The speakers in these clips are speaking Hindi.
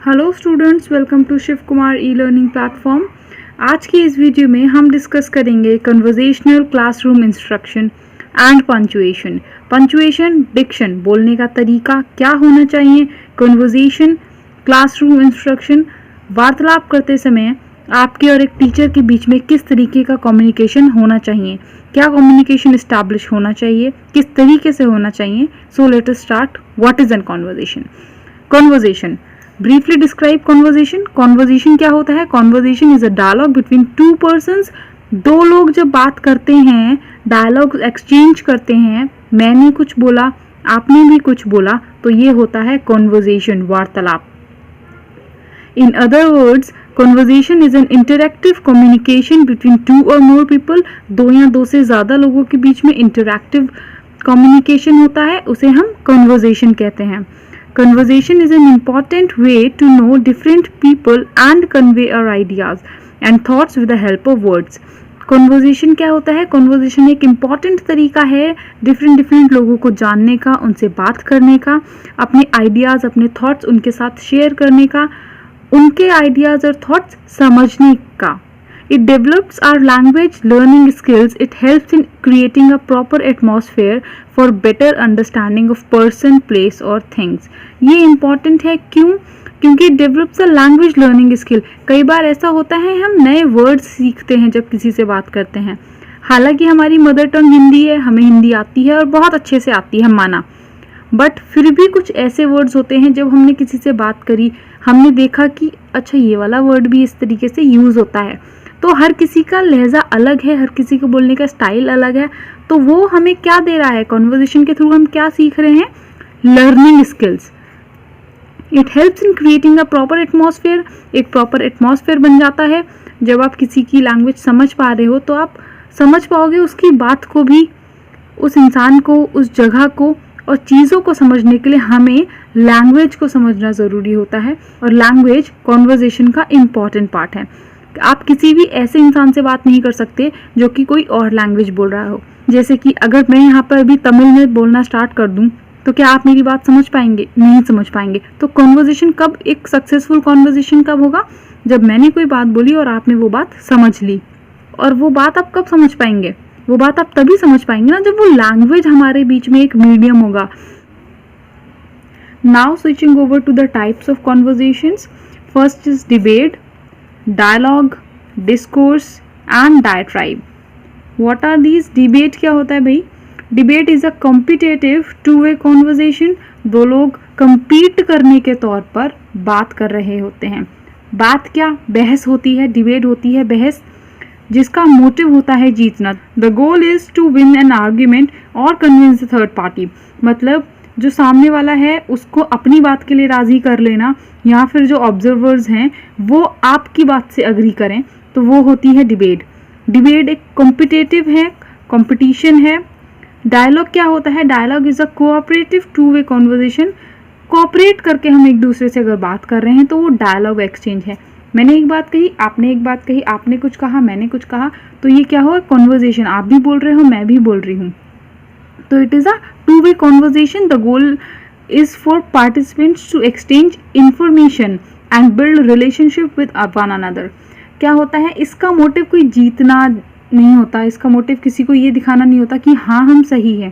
Hello students, welcome to Shiv Kumar e learning platform. आज की इस वीडियो में हम डिस्कस करेंगे conversational classroom instruction and punctuation. Punctuation diction, बोलने का तरीका क्या होना चाहिए। कन्वर्जेशन क्लासरूम इंस्ट्रक्शन, वार्तालाप करते समय आपके और एक टीचर के बीच में किस तरीके का कम्युनिकेशन होना चाहिए, क्या कम्युनिकेशन इस्टेब्लिश होना चाहिए, किस तरीके से होना चाहिए। So let us start. What is an conversation? Conversation, briefly describe conversation. Conversation क्या होता है? Conversation is a dialogue between two persons. दो लोग जब बात करते हैं, डायलॉग एक्सचेंज करते हैं, मैंने कुछ बोला, आपने भी कुछ बोला, तो ये होता है कॉन्वर्जेशन, वार्तालाप। In other words, conversation is an interactive communication between two और मोर पीपल। दो या दो से ज्यादा लोगों के बीच में इंटरैक्टिव कम्युनिकेशन होता है, उसे हम कॉन्वर्जेशन कहते हैं। Conversation is an important way to know different people and convey our ideas and thoughts with the help of words. Conversation क्या होता है? Conversation एक important तरीका है different लोगों को जानने का, उनसे बात करने का, अपने ideas, अपने thoughts उनके साथ share करने का, उनके ideas और thoughts समझने का। It develops our language learning skills. It helps in creating a proper atmosphere for better understanding of person, place or things. ये important है, क्यों? क्योंकि it develops a language learning skill. कई बार ऐसा होता है हम नए words सीखते हैं जब किसी से बात करते हैं। हालांकि हमारी मदर टंग हिंदी है, हमें हिंदी आती है और बहुत अच्छे से आती है, माना, बट फिर भी कुछ ऐसे वर्ड्स होते हैं जब हमने किसी से बात करी, हमने देखा कि अच्छा ये वाला वर्ड भी इस तरीके से यूज़ होता है। तो हर किसी का लहजा अलग है, हर किसी को बोलने का स्टाइल अलग है, तो वो हमें क्या दे रहा है? कॉन्वर्जेशन के थ्रू हम क्या सीख रहे हैं? Learning skills. It helps in creating a proper atmosphere. एक प्रॉपर एटमॉस्फेयर बन जाता है जब आप किसी की लैंग्वेज समझ पा रहे हो, तो आप समझ पाओगे उसकी बात को भी, उस इंसान को, उस जगह को, और चीज़ों को समझने के लिए हमें लैंग्वेज को समझना ज़रूरी होता है, और लैंग्वेज कॉन्वर्जेशन का इम्पॉर्टेंट पार्ट है। आप किसी भी ऐसे इंसान से बात नहीं कर सकते जो कि कोई और लैंग्वेज बोल रहा हो। जैसे कि अगर मैं यहाँ पर अभी तमिल में बोलना स्टार्ट कर दूँ तो क्या आप मेरी बात समझ पाएंगे? नहीं समझ पाएंगे। तो कॉन्वर्जेशन कब, एक सक्सेसफुल कॉन्वर्जेशन कब होगा? जब मैंने कोई बात बोली और आपने वो बात समझ ली। और वो बात आप कब समझ पाएंगे? वो बात आप तभी समझ पाएंगे ना जब वो लैंग्वेज हमारे बीच में एक मीडियम होगा। Now switching over to the types of conversations. First is debate, dialogue, discourse and diatribe. What are these? Debate क्या होता है भाई? Debate is a competitive two-way conversation. दो लोग compete करने के तौर पर बात कर रहे होते हैं। बात क्या? बहस होती है, डिबेट होती है, बहस, जिसका मोटिव होता है जीतना। The goal is to win an argument or convince the third party. मतलब जो सामने वाला है उसको अपनी बात के लिए राज़ी कर लेना, या फिर जो ऑब्जर्वर्स हैं वो आपकी बात से अग्री करें, तो वो होती है डिबेट। डिबेट एक कॉम्पिटिटिव है, कंपटीशन है। डायलॉग क्या होता है? Dialogue is a cooperative two way conversation. Cooperate करके हम एक दूसरे से अगर बात कर रहे हैं तो वो डायलॉग एक्सचेंज है। मैंने एक बात कही, आपने एक बात कही, आपने कुछ कहा, मैंने कुछ कहा, तो ये क्या हुआ? कॉन्वर्जेशन। आप भी बोल रहे हो, मैं भी बोल रही हूँ, तो it is a two-way conversation. The goal is for participants to exchange information and build relationship with one another. क्या होता है? इसका मोटिव कोई जीतना नहीं होता, इसका मोटिव किसी को ये दिखाना नहीं होता कि हाँ हम सही है।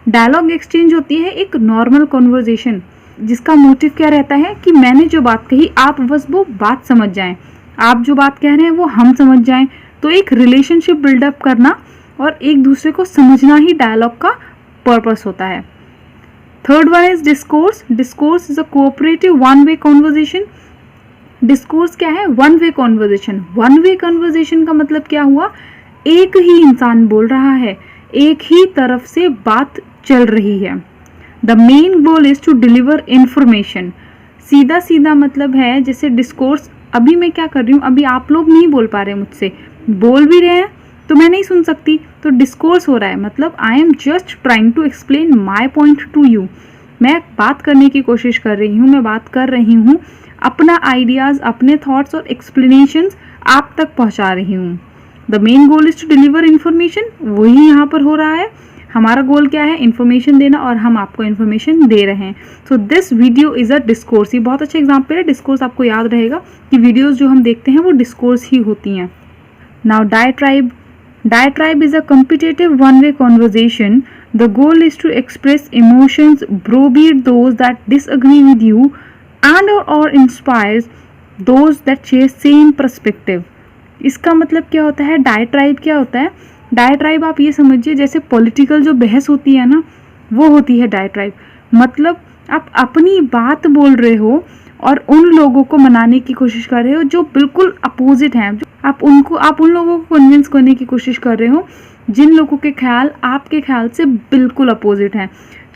डायलॉग एक्सचेंज होती है एक नॉर्मल कॉन्वर्जेशन, जिसका मोटिव क्या रहता है कि मैंने जो बात कही आप बस वो बात समझ जाएं, आप जो बात कह रहे हैं वो हम समझ जाएं। तो एक रिलेशनशिप बिल्डअप करना और एक दूसरे को समझना ही डायलॉग का पर्पस होता है। Third one is discourse. Discourse is a cooperative one way conversation. Discourse क्या है? One way conversation. One way conversation का मतलब क्या हुआ? एक ही इंसान बोल रहा है, एक ही तरफ से बात चल रही है। The main goal is to deliver information. सीधा सीधा मतलब है, जैसे डिस्कोर्स, अभी मैं क्या कर रही हूँ, अभी आप लोग नहीं बोल पा रहे मुझसे, बोल भी रहे हैं तो मैं नहीं सुन सकती, तो डिस्कोर्स हो रहा है, मतलब I am just trying to explain my point to you. मैं बात करने की कोशिश कर रही हूँ, मैं बात कर रही हूँ, अपना आइडियाज़, अपने थॉट्स और एक्सप्लेनेशंस आप तक पहुँचा रही हूँ। The main goal is to deliver information, वही यहाँ पर हो रहा है। हमारा गोल क्या है, इन्फॉर्मेशन देना, और हम आपको इन्फॉर्मेशन दे रहे हैं. So this video is a discourse. ये बहुत अच्छा एग्जाम्पल है. डिस्कोर्स आपको याद रहेगा कि वीडियोज़ जो हम देखते हैं वो डिस्कोर्स ही होती हैं. Now डायट्राइब. Diatribe is a competitive one-way conversation. The goal is to express emotions, browbeat those that disagree with you, and or inspires those that share same perspective. इसका मतलब क्या होता है, डायट्राइब क्या होता है? डायट्राइब आप ये समझिए जैसे पॉलिटिकल जो बहस होती है ना, वो होती है डायट्राइब. मतलब आप अपनी बात बोल रहे हो और उन लोगों को मनाने की कोशिश कर रहे हो जो बिल्कुल अपोजिट हैं. आप उन लोगों को कन्विंस करने की कोशिश कर रहे हो जिन लोगों के ख्याल आपके ख्याल से बिल्कुल अपोजिट हैं.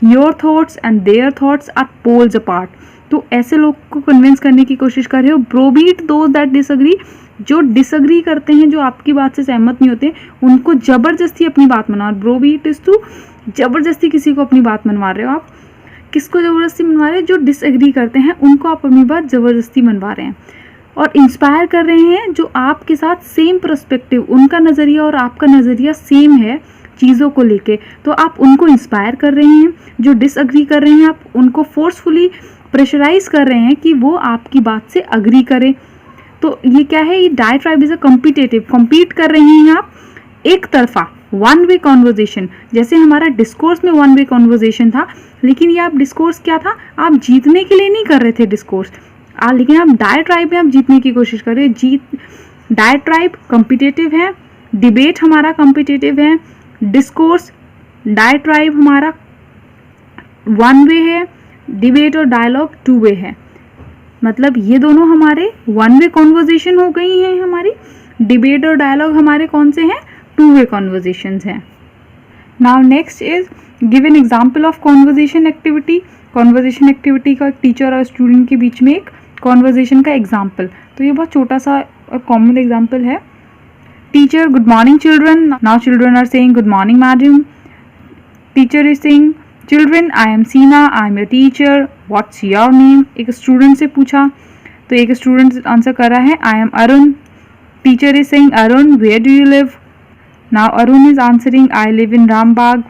Your thoughts and their thoughts are poles apart. तो ऐसे लोगों को कन्विंस करने की कोशिश कर रहे हो. ब्रोबीट दोज दैट डिसअग्री. जो डिसअग्री करते हैं, जो आपकी बात से सहमत नहीं होते, उनको जबरदस्ती अपनी बात मनवाओ. ब्रोबीट इज टू जबरदस्ती किसी को अपनी बात मनवा रहे हो आप. किसको ज़बरदस्ती मनवा रहे हैं? जो डिसएग्री करते हैं उनको आप अपनी बात ज़बरदस्ती मनवा रहे हैं. और इंस्पायर कर रहे हैं जो आपके साथ सेम पर्सपेक्टिव, उनका नज़रिया और आपका नज़रिया सेम है चीज़ों को लेके, तो आप उनको इंस्पायर कर रहे हैं. जो डिसएग्री कर रहे हैं आप उनको फोर्सफुली प्रेशराइज कर रहे हैं कि वो आपकी बात से अग्री करें. तो ये क्या है, ये डायट्राइब इज अ कॉम्पिटेटिव. कॉम्पीट कर रहे हैं आप एक तरफा, वन वे कॉन्वर्जेशन. जैसे हमारा डिस्कोर्स में वन वे कॉन्वर्जेशन था, लेकिन ये आप डिस्कोर्स क्या था, आप जीतने के लिए नहीं कर रहे थे डिस्कोर्स, लेकिन आप डायट्राइब में आप जीतने की कोशिश कर रहे हो. डायट्राइब कॉम्पिटेटिव है, डिबेट हमारा कॉम्पिटेटिव है, डिस्कोर्स डायट्राइब हमारा वन वे है, डिबेट और डायलॉग टू वे है. मतलब ये दोनों हमारे वन वे कॉन्वर्जेशन हो गई हैं. हमारी डिबेट और डायलॉग हमारे कौन से हैं, टू वे कॉन्वर्जेशंस हैं. Now next is give an example of conversation activity. Conversation activity का टीचर और स्टूडेंट के बीच में एक कॉन्वर्जेशन का एग्जाम्पल. तो ये बहुत छोटा सा और कॉमन एग्जाम्पल है. Teacher, good morning children. Now children are saying good morning madam. Teacher is saying, children I am Seena, I am your teacher, what's your name. एक स्टूडेंट से पूछा तो एक स्टूडेंट आंसर कर रहा है I am Arun. Teacher is saying, Arun where do you live. Now Arun is answering, I live in Rambagh.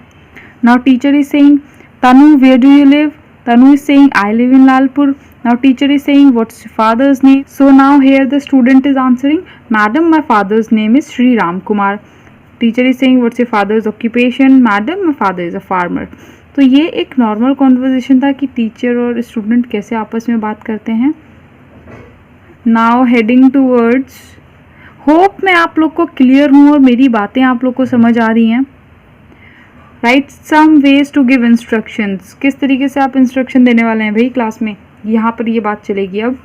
Now teacher is saying, Tanu, where do you live? Tanu is saying, I live in Lalpur. Now teacher is saying, what's your father's name? So now here the student is answering, Madam, my father's name is Sri Ram Kumar. Teacher is saying, what's your father's occupation? Madam, my father is a farmer. तो ये एक नॉर्मल कॉन्वर्जेशन था कि टीचर और स्टूडेंट कैसे आपस में बात करते हैं. नाउ हेडिंग टूवर्ड्स, होप मैं आप लोग को क्लियर हूँ और मेरी बातें आप लोग को समझ आ रही हैं. Right some ways to give instructions. किस तरीके से आप इंस्ट्रक्शन देने वाले हैं भाई क्लास में, यहाँ पर ये बात चलेगी. अब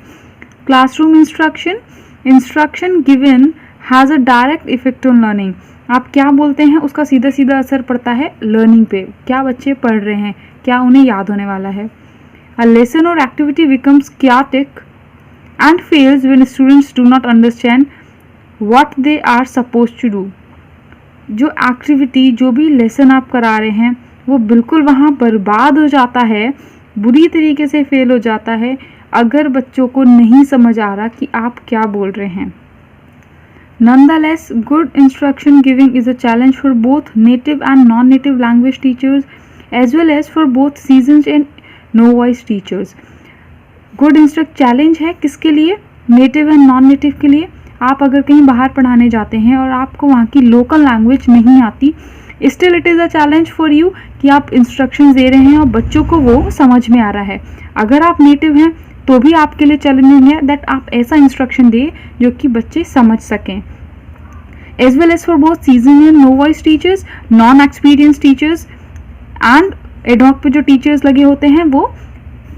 classroom instruction. Instruction given has a direct effect on learning. आप क्या बोलते हैं उसका सीधा सीधा असर पड़ता है लर्निंग पे. क्या बच्चे पढ़ रहे हैं, क्या उन्हें याद होने वाला है. अ लेसन और activity becomes chaotic and fails when students do not understand what they are supposed to do. जो एक्टिविटी, जो भी लेसन आप करा रहे हैं, वो बिल्कुल वहाँ बर्बाद हो जाता है, बुरी तरीके से फेल हो जाता है अगर बच्चों को नहीं समझ आ रहा कि आप क्या बोल रहे हैं. Nonetheless, good instruction giving is a challenge for both native and non-native language teachers as well as for both seasoned and novice teachers. Good instruct challenge है किसके लिए, नेटिव एंड नॉन नेटिव के लिए. आप अगर कहीं बाहर पढ़ाने जाते हैं और आपको वहाँ की लोकल लैंग्वेज नहीं आती, still it is a challenge for you कि आप इंस्ट्रक्शंस दे रहे हैं और बच्चों को वो समझ में आ रहा है. अगर आप नेटिव हैं तो भी आपके लिए चैलेंजिंग है दैट आप ऐसा इंस्ट्रक्शन दें जो कि बच्चे समझ सकें. As well as for both seasoned and novice teachers, non experience teachers and ad hoc पे जो टीचर्स लगे होते हैं वो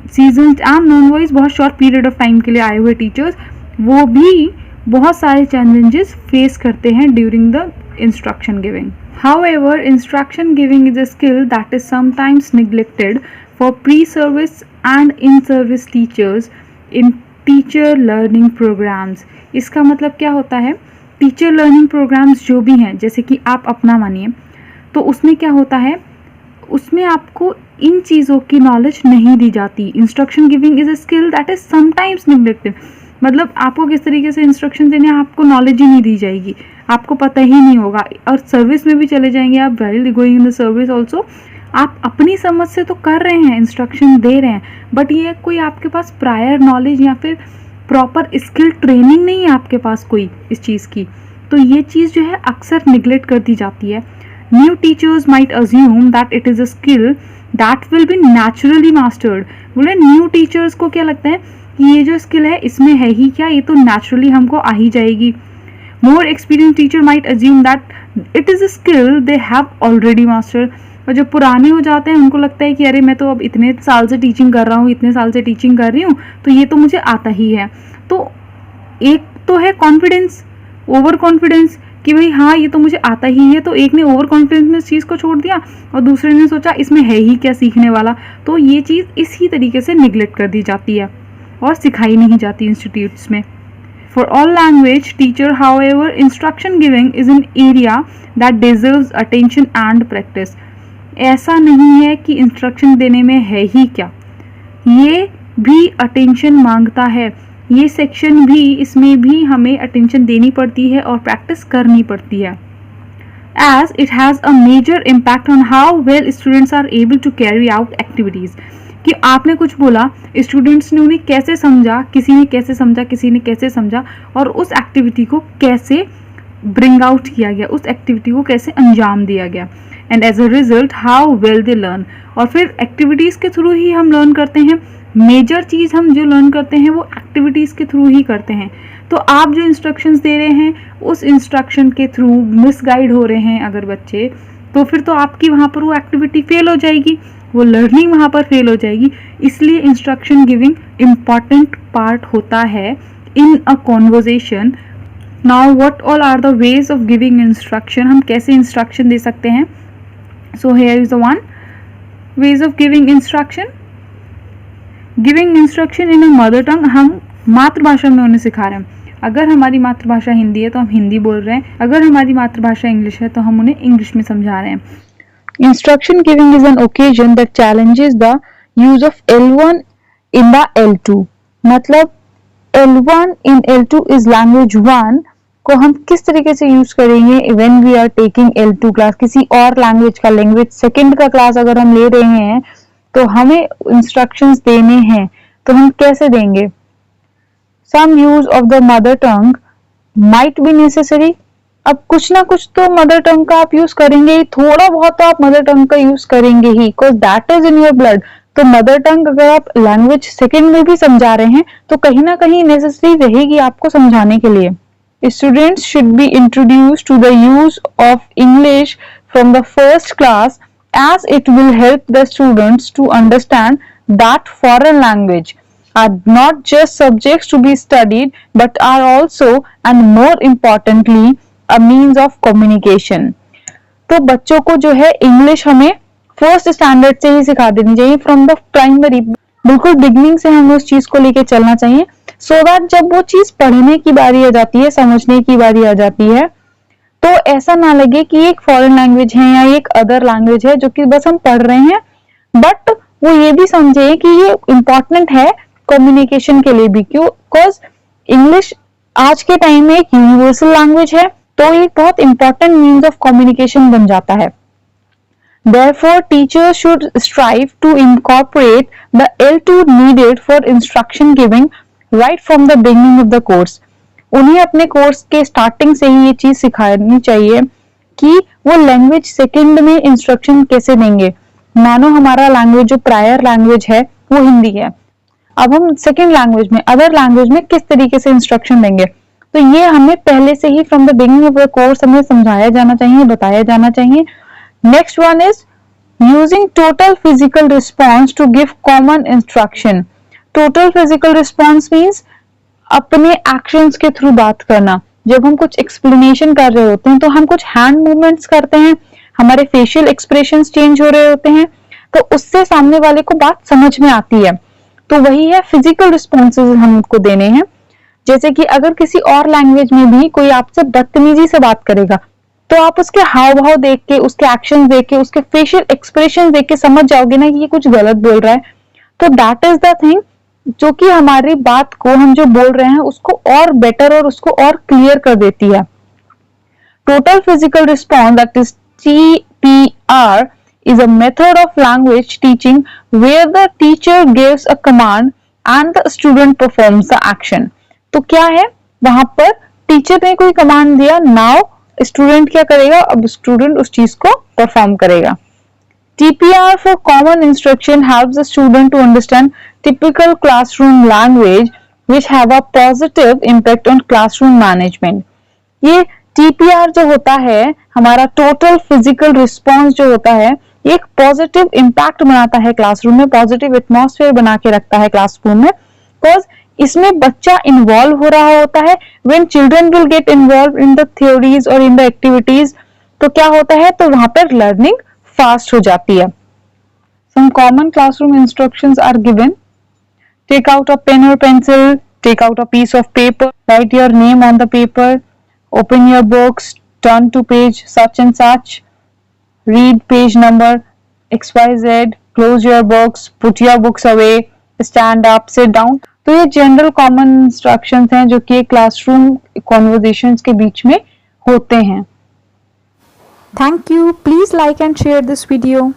सीजन एंड नॉन वॉइस, बहुत शॉर्ट पीरियड ऑफ टाइम के लिए आए हुए टीचर्स, वो भी बहुत सारे चैलेंजेस फेस करते हैं during the instruction giving. However, instruction giving is a skill that is sometimes neglected for pre-service and in-service teachers in teacher learning programs. इसका मतलब क्या होता है, टीचर लर्निंग प्रोग्राम्स जो भी हैं, जैसे कि आप अपना मानिए, तो उसमें क्या होता है, उसमें आपको इन चीज़ों की नॉलेज नहीं दी जाती. Instruction giving is a skill that is sometimes neglected. मतलब आपको किस तरीके से इंस्ट्रक्शन देने हैं आपको नॉलेज ही नहीं दी जाएगी, आपको पता ही नहीं होगा। और सर्विस में भी चले जाएंगे आप, while going in the service also आप अपनी समझ से तो कर रहे हैं, इंस्ट्रक्शन दे रहे हैं, बट ये कोई आपके पास प्रायर नॉलेज या फिर प्रॉपर स्किल ट्रेनिंग नहीं है आपके पास कोई इस चीज़ की, तो ये चीज़ जो है अक्सर निगलेक्ट कर दी जाती है। New teachers might assume that it is a skill that will be naturally mastered. बोले न्यू टीचर्स को क्या लगता है कि ये जो स्किल है इसमें है ही क्या, ये तो नेचुरली हमको आ ही जाएगी। More experience teacher might assume that it is a skill they have already mastered. और जो पुराने हो जाते हैं उनको लगता है कि अरे मैं तो अब इतने साल से टीचिंग कर रहा हूँ, इतने साल से टीचिंग कर रही हूँ, तो ये तो मुझे आता ही है। तो एक तो है कॉन्फिडेंस, ओवर कॉन्फिडेंस कि भाई हाँ ये तो मुझे आता ही है, तो एक ने ओवर कॉन्फिडेंस में इस चीज़ को छोड़ दिया और दूसरे ने सोचा इसमें है ही क्या सीखने वाला। तो ये चीज़ इसी तरीके से निगलेक्ट कर दी जाती है और सिखाई नहीं जाती इंस्टीट्यूट्स में। For all language teacher, however, instruction giving is an area that deserves attention and practice. ऐसा नहीं है कि इंस्ट्रक्शन देने में है ही क्या, ये भी अटेंशन मांगता है, ये सेक्शन भी, इसमें भी हमें अटेंशन देनी पड़ती है और प्रैक्टिस करनी पड़ती है। As it has a major impact on how well students are able to carry out activities. कि आपने कुछ बोला, स्टूडेंट्स ने उन्हें कैसे समझा, किसी ने कैसे समझा, किसी ने कैसे समझा, और उस एक्टिविटी को कैसे ब्रिंग आउट किया गया, उस एक्टिविटी को कैसे अंजाम दिया गया, and as a result how well they learn. और फिर एक्टिविटीज़ के थ्रू ही हम लर्न करते हैं, मेजर चीज़ हम जो लर्न करते हैं वो एक्टिविटीज़ के थ्रू ही करते हैं। तो आप जो इंस्ट्रक्शंस दे रहे हैं उस इंस्ट्रक्शन के थ्रू मिसगाइड हो रहे हैं अगर बच्चे, तो फिर तो आपकी वहाँ पर वो एक्टिविटी फेल हो जाएगी, वो लर्निंग वहाँ पर फेल हो जाएगी। इसलिए इंस्ट्रक्शन गिविंग इम्पॉर्टेंट पार्ट होता है in a conversation. Now what all are the ways of giving instruction, हम कैसे इंस्ट्रक्शन दे सकते हैं। So here is the one ways of giving instruction. Giving instruction in a mother tongue, हम मातृभाषा में उन्हें सिखा रहे हैं। अगर हमारी मातृभाषा हिंदी है तो हम हिंदी बोल रहे हैं, अगर हमारी मातृभाषा इंग्लिश है तो हम उन्हें इंग्लिश में समझा रहे हैं। Instruction giving is an occasion that challenges the use of L1 in the L2. मतलब L1 in L2 is language 1 को हम किस तरीके से यूज करेंगे when we are taking L2 class, किसी और लैंग्वेज का, लैंग्वेज सेकंड का क्लास अगर हम ले रहे हैं तो हमें इंस्ट्रक्शंस देने हैं, तो हम कैसे देंगे। Some use of the mother tongue might be necessary. अब कुछ ना कुछ तो मदर टंग का आप यूज करेंगे ही, थोड़ा बहुत तो आप मदर टंग का यूज करेंगे ही, because that is in your blood. तो मदर टंग अगर आप लैंग्वेज सेकंड में भी समझा रहे हैं तो कहीं ना कहीं नेसेसरी रहेगी आपको समझाने के लिए। Students should be introduced to the use of English from the first class as it will help the students to understand that foreign language are not just subjects to be studied but are also and more importantly a means of communication. तो बच्चों को जो है इंग्लिश हमें फर्स्ट स्टैंडर्ड से ही सिखा देनी चाहिए, फ्रॉम द प्राइमरी, बिल्कुल बिगनिंग से हमें उस चीज को लेके चलना चाहिए, सो दैट जब वो चीज पढ़ने की बारी आ जाती है, समझने की बारी आ जाती है, तो ऐसा ना लगे कि एक फॉरेन लैंग्वेज है या एक अदर लैंग्वेज है जो कि बस हम पढ़ रहे हैं, बट वो ये भी समझे कि ये इम्पोर्टेंट है कम्युनिकेशन के लिए भी। क्यों? बिकॉज इंग्लिश आज के टाइम में एक यूनिवर्सल लैंग्वेज है, तो ये बहुत इंपॉर्टेंट मीन्स ऑफ कम्युनिकेशन बन जाता है। Therefore, teachers should strive to incorporate the L2 needed for instruction giving right from the beginning of the course. उन्हें अपने कोर्स के स्टार्टिंग से ही ये चीज सिखानी चाहिए कि वो लैंग्वेज सेकंड में इंस्ट्रक्शन कैसे देंगे। मानो हमारा लैंग्वेज जो प्रायर लैंग्वेज है वो हिंदी है, अब हम सेकंड लैंग्वेज में, अदर लैंग्वेज में किस तरीके से इंस्ट्रक्शन देंगे, तो ये हमें पहले से ही from the beginning of the course हमें समझाया जाना चाहिए, बताया जाना चाहिए। Next one is using total physical response to give common instruction. Total physical response means अपने एक्शंस के थ्रू बात करना। जब हम कुछ एक्सप्लेनेशन कर रहे होते हैं तो हम कुछ हैंड मूवमेंट्स करते हैं, हमारे फेशियल एक्सप्रेशंस चेंज हो रहे होते हैं, तो उससे सामने वाले को बात समझ में आती है। तो वही है फिजिकल रिस्पॉन्सेज हमको देने हैं। जैसे कि अगर किसी और लैंग्वेज में भी कोई आपसे बदतमीजी से बात करेगा तो आप उसके हाव भाव देख के, उसके एक्शन देख के, उसके फेशियल एक्सप्रेशन देख के समझ जाओगे ना कि ये कुछ गलत बोल रहा है। तो दैट इज द थिंग जो कि हमारी बात को, हम जो बोल रहे हैं उसको और बेटर और उसको और क्लियर कर देती है। Total physical response, that is TPR, is a method of language teaching where the teacher gives a command and the student performs the action। तो क्या है, वहां पर टीचर ने कोई कमांड दिया, नाउ स्टूडेंट क्या करेगा, अब स्टूडेंट उस चीज को परफॉर्म करेगा। TPR for common instruction helps the student to understand typical classroom language which have a positive impact on classroom management। ये TPR जो होता है, हमारा टोटल फिजिकल रिस्पॉन्स जो होता है, ये एक पॉजिटिव इम्पैक्ट बनाता है क्लासरूम में, पॉजिटिव एटमॉस्फेयर बना के रखता है क्लासरूम में, बिकॉज इसमें बच्चा इन्वॉल्व हो रहा होता है। When children will get involve in the theories और इन द एक्टिविटीज, तो क्या होता है, तो वहां पर लर्निंग फास्ट हो जाती है। Some common classroom instructions are given. Take out a pen or pencil, take out a piece of paper, write your name on the paper, open your books, turn to page such and such, read page number XYZ, close your books, put your books away, stand up, sit down। तो ये जनरल कॉमन इंस्ट्रक्शंस हैं जो कि क्लासरूम कॉन्वर्सेशंस के बीच में होते हैं। Thank you. Please like and share this video.